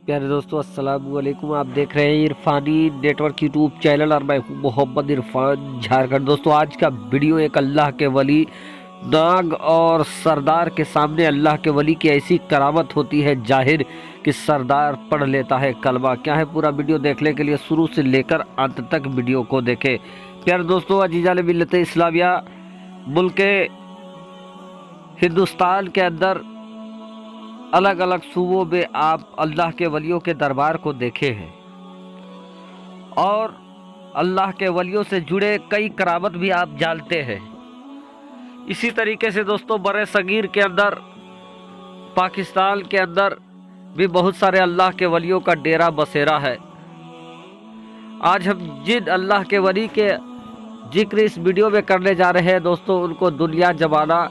प्यारे दोस्तों, अस्सलाम वालेकुम। आप देख रहे हैं इरफानी नेटवर्क यूट्यूब चैनल और मैं हूं मोहम्मद इरफान झारखंड। दोस्तों, आज का वीडियो एक अल्लाह के वली नाग और सरदार के सामने अल्लाह के वली की ऐसी करामत होती है जाहिर कि सरदार पढ़ लेता है कलमा। क्या है पूरा वीडियो देखने के लिए शुरू से लेकर अंत तक वीडियो को देखें। प्यारे दोस्तों, अजीजा ने मिल्लत इस्लामिया मुल्क हिंदुस्तान के अंदर अलग अलग सूबों में आप अल्लाह के वलियों के दरबार को देखे हैं और अल्लाह के वलियों से जुड़े कई करामत भी आप जानते हैं। इसी तरीके से दोस्तों, बड़े सगीर के अंदर पाकिस्तान के अंदर भी बहुत सारे अल्लाह के वलियों का डेरा बसेरा है। आज हम जिन अल्लाह के वली के जिक्र इस वीडियो में करने जा रहे हैं दोस्तों, उनको दुनिया जमाना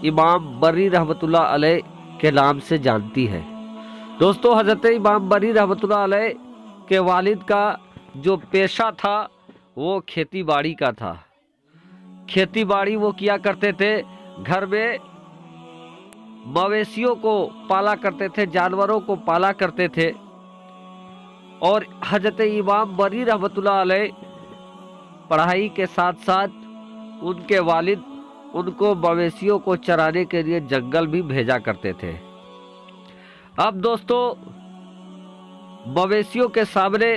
इमाम बरी रहमतुल्लाह अलैह के नाम से जानती है। दोस्तों, हज़रत इमाम बरी रहमतुल्लाह अलैह के वालिद का जो पेशा था वो खेती बाड़ी का था। खेती बाड़ी वो किया करते थे, घर में मवेशियों को पाला करते थे, जानवरों को पाला करते थे। और हज़रत इमाम बरी रहमतुल्लाह अलैह पढ़ाई के साथ साथ उनके वालिद उनको मवेशियों को चराने के लिए जंगल भी भेजा करते थे। अब दोस्तों, मवेशियों के सामने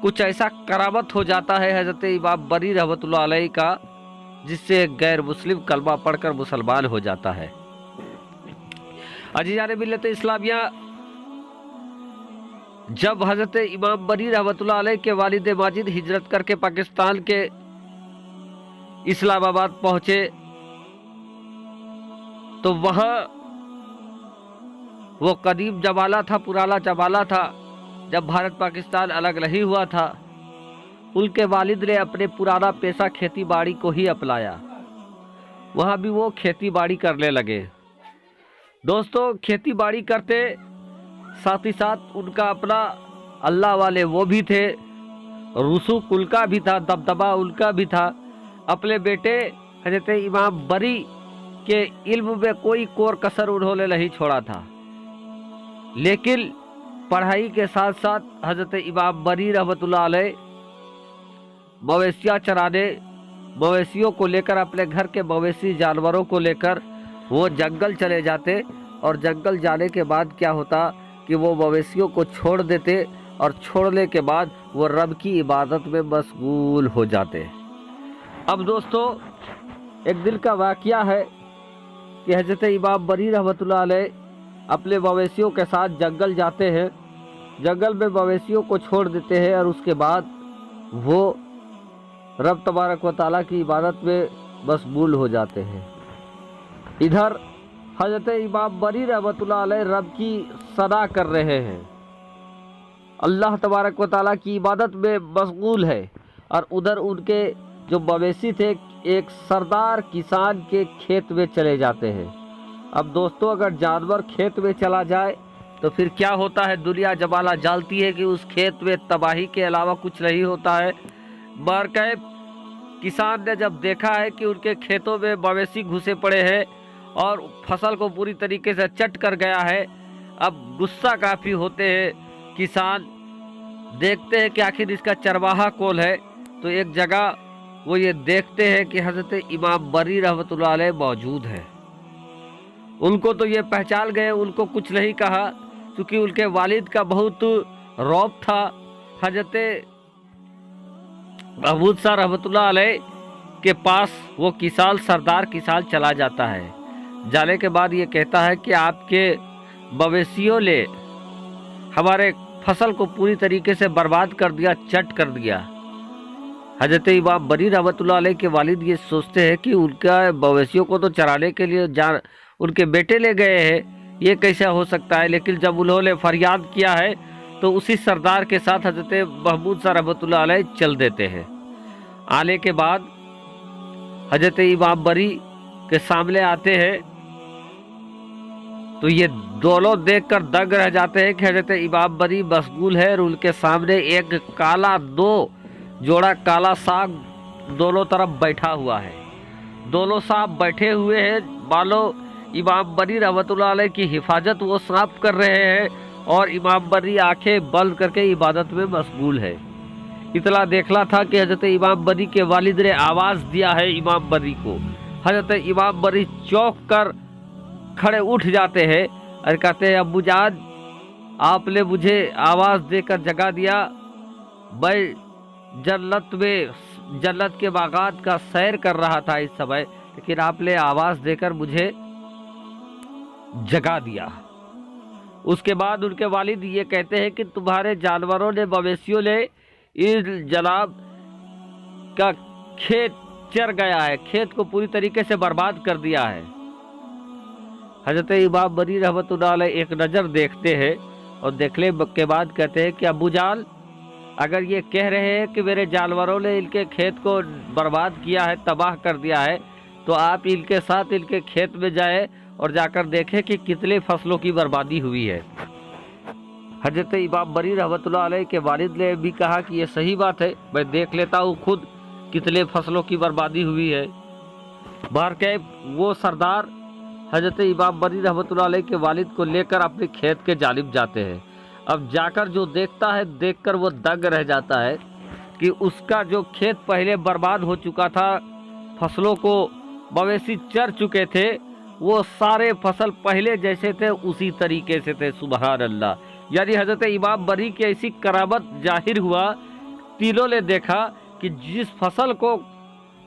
कुछ ऐसा करामत हो जाता है हज़रत इमाम बरी रहमतुल्लाह अलैह का, जिससे एक गैर मुस्लिम कलमा पढ़कर मुसलमान हो जाता है। अजीज़ान मिल्लत इस्लामिया, जब हज़रत इमाम बरी रहमतुल्लाह अलैह के वालिद माजिद हिजरत करके पाकिस्तान के इस्लामाबाद पहुंचे तो वहां वो कदीम जमाना था, पुराना जमाना था, जब भारत पाकिस्तान अलग नहीं हुआ था। उनके वालिद ने अपने पुराना पेशा खेती बाड़ी को ही अपनाया। वहां भी वो खेती बाड़ी करने लगे। दोस्तों, खेती बाड़ी करते साथ ही साथ उनका अपना अल्लाह वाले वो भी थे, रसूक उनका भी था, दबदबा उनका भी था। अपने बेटे हज़रत इमाम बरी के इल्म में कोई कोर कसर उन्होंने नहीं छोड़ा था। लेकिन पढ़ाई के साथ साथ हज़रत इमाम बरी रहमतुल्लाह अलैह मवेशियाँ चराने, मवेशियों को लेकर, अपने घर के मवेशी जानवरों को लेकर वो जंगल चले जाते। और जंगल जाने के बाद क्या होता कि वो मवेशियों को छोड़ देते और छोड़ने के बाद वो रब की इबादत में मशगूल हो जाते। अब दोस्तों, एक दिन का वाक़या है कि हज़रत इमाम बरी रहमतुल्लाह अलैह अपने मवेशियों के साथ जंगल जाते हैं, जंगल में मवेशियों को छोड़ देते हैं और उसके बाद वो रब तबारक व तआला की इबादत में मशगूल हो जाते हैं। इधर हज़रत इमाम बरी रहमतुल्लाह अलैह रब की सना कर रहे हैं, अल्लाह तबारक व तआला की इबादत में मशगूल है। और उधर उनके जो मवेशी थे एक सरदार किसान के खेत में चले जाते हैं। अब दोस्तों, अगर जानवर खेत में चला जाए तो फिर क्या होता है, दुनिया जमाना जानती है कि उस खेत में तबाही के अलावा कुछ नहीं होता है। बारकैब किसान ने जब देखा है कि उनके खेतों में मवेशी घुसे पड़े हैं और फसल को पूरी तरीके से चट कर गया है, अब गुस्सा काफ़ी होते हैं किसान। देखते हैं कि आखिर इसका चरवाहा कौन है। तो एक जगह वो ये देखते हैं कि हज़रत इमाम बरी रहमतुल्लाह अलैह मौजूद है। उनको तो ये पहचान गए, उनको कुछ नहीं कहा, क्योंकि उनके वालिद का बहुत रौब था। हज़रत महमूद शाह रहमतुल्लाह अलैह के पास वो किसान, सरदार किसान चला जाता है। जाने के बाद ये कहता है कि आपके मवेशियों ने हमारे फसल को पूरी तरीके से बर्बाद कर दिया, चट कर दिया। हज़रत इमाम बरी रहमतुल्लाह अलैह के वालिद ये सोचते हैं कि उनका मवेशियों को तो चराने के लिए उनके बेटे ले गए हैं, ये कैसा हो सकता है। लेकिन जब उन्होंने फरियाद किया है तो उसी सरदार के साथ हज़रत महमूद शाह रहमतुल्लाह अलैह चल देते हैं। आने के बाद हज़रत इमाम बरी के सामने आते हैं तो ये दोनों देखकर दंग रह जाते हैं कि हज़रत इमाम बरी मशगूल है और उनके सामने एक काला, दो जोड़ा काला सांप दोनों तरफ बैठा हुआ है। दोनों सांप बैठे हुए हैं, मानो इमाम बरी रहमतुल्लाह अलैह की हिफाजत वो सांप कर रहे हैं और इमाम बर्री आंखें बंद करके इबादत में मशगूल है। इतना देखला था कि हजरत इमाम बर्री के वालिद ने आवाज़ दिया है इमाम बर्री को। हजरत इमाम बर्री चौंक कर खड़े उठ जाते हैं और कहते हैं, अब्बू जान, आपने मुझे आवाज़ देकर जगा दिया। मैं जन्नत के बागात का सैर कर रहा था इस समय, लेकिन आपने आवाज़ देकर मुझे जगा दिया। उसके बाद उनके वालिद ये कहते हैं कि तुम्हारे जानवरों ने, मवेशियों ने इस जनाब का खेत चर गया है, खेत को पूरी तरीके से बर्बाद कर दिया है। हजरत इमाम बर्री रहमतुल्लाह अलैह एक नज़र देखते हैं और देखने के बाद कहते हैं कि अब्बू जान, अगर ये कह रहे हैं कि मेरे जानवरों ने इनके खेत को बर्बाद किया है, तबाह कर दिया है, तो आप इनके साथ इनके खेत में जाएं और जाकर देखें कि कितने फसलों की बर्बादी हुई है। हजरत इमाम बर्री रहमतुल्लाह अलैह के वालिद ने भी कहा कि ये सही बात है, मैं देख लेता हूँ खुद कितने फसलों की बर्बादी हुई है। बहरकैफ वो सरदार हजरत इमाम बर्री रहमतुल्लाह अलैह के वालिद को लेकर अपने खेत के जानिब जाते हैं। अब जाकर जो देखता है, देखकर वो दंग रह जाता है कि उसका जो खेत पहले बर्बाद हो चुका था, फसलों को मवेशी चर चुके थे, वो सारे फसल पहले जैसे थे उसी तरीके से थे। सुबहान अल्लाह। यानी हजरत इमाम बर्री की ऐसी करामत जाहिर हुआ, तीनों ने देखा कि जिस फसल को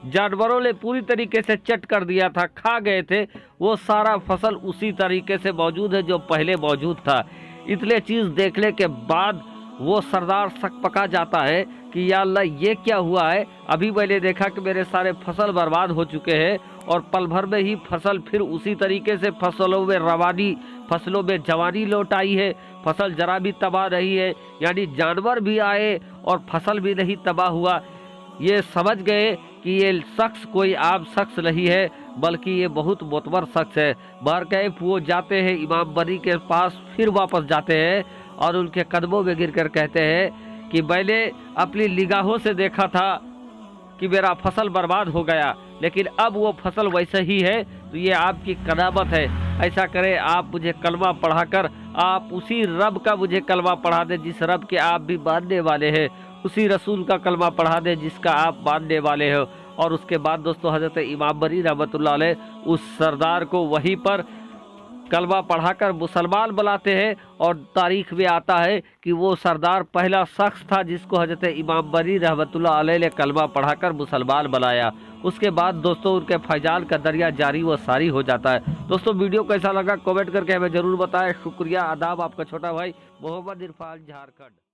जानवरों ने पूरी तरीके से चट कर दिया था, खा गए थे, वो सारा फसल उसी तरीके से मौजूद है जो पहले मौजूद था। इतने चीज़ देखने के बाद वो सरदार सकपका जाता है कि या अल्लाह, ये क्या हुआ है? अभी मैंने देखा कि मेरे सारे फसल बर्बाद हो चुके हैं और पल भर में ही फसल फिर उसी तरीके से फसलों में रवानी, फसलों में जवानी लौट आई है, फसल जरा भी तबाह नहीं है। यानी जानवर भी आए और फसल भी नहीं तबाह हुआ। ये समझ गए कि ये शख्स कोई आम शख्स नहीं है, बल्कि ये बहुत मोतबर शख्स है। बहरकैफ वो जाते हैं इमाम बर्री के पास, फिर वापस जाते हैं और उनके कदमों में गिरकर कहते हैं कि मैंने अपनी निगाहों से देखा था कि मेरा फसल बर्बाद हो गया, लेकिन अब वो फसल वैसे ही है, तो ये आपकी करामत है। ऐसा करें, आप मुझे कलमा पढ़ाकर आप उसी रब का मुझे कलमा पढ़ा दें जिस रब के आप भी मानने वाले हैं, उसी रसूल का कलमा पढ़ा दें जिसका आप मानने वाले हो। और उसके बाद दोस्तों हजरत इमाम बर्री रहमतुल्लाह अलैह उस सरदार को वहीं पर कलमा पढ़ाकर मुसलमान बनाते हैं। और तारीख में आता है कि वो सरदार पहला शख्स था जिसको हजरत इमाम बर्री रहमतुल्लाह अलैह ने कलमा पढ़ाकर मुसलमान बनाया। उसके बाद दोस्तों उनके फैजान का दरिया जारी व सारी हो जाता है। दोस्तों वीडियो कैसा लगा कमेंट करके हमें ज़रूर बताएं। शुक्रिया, आदाब, आपका छोटा भाई मोहम्मद इरफान, झारखंड।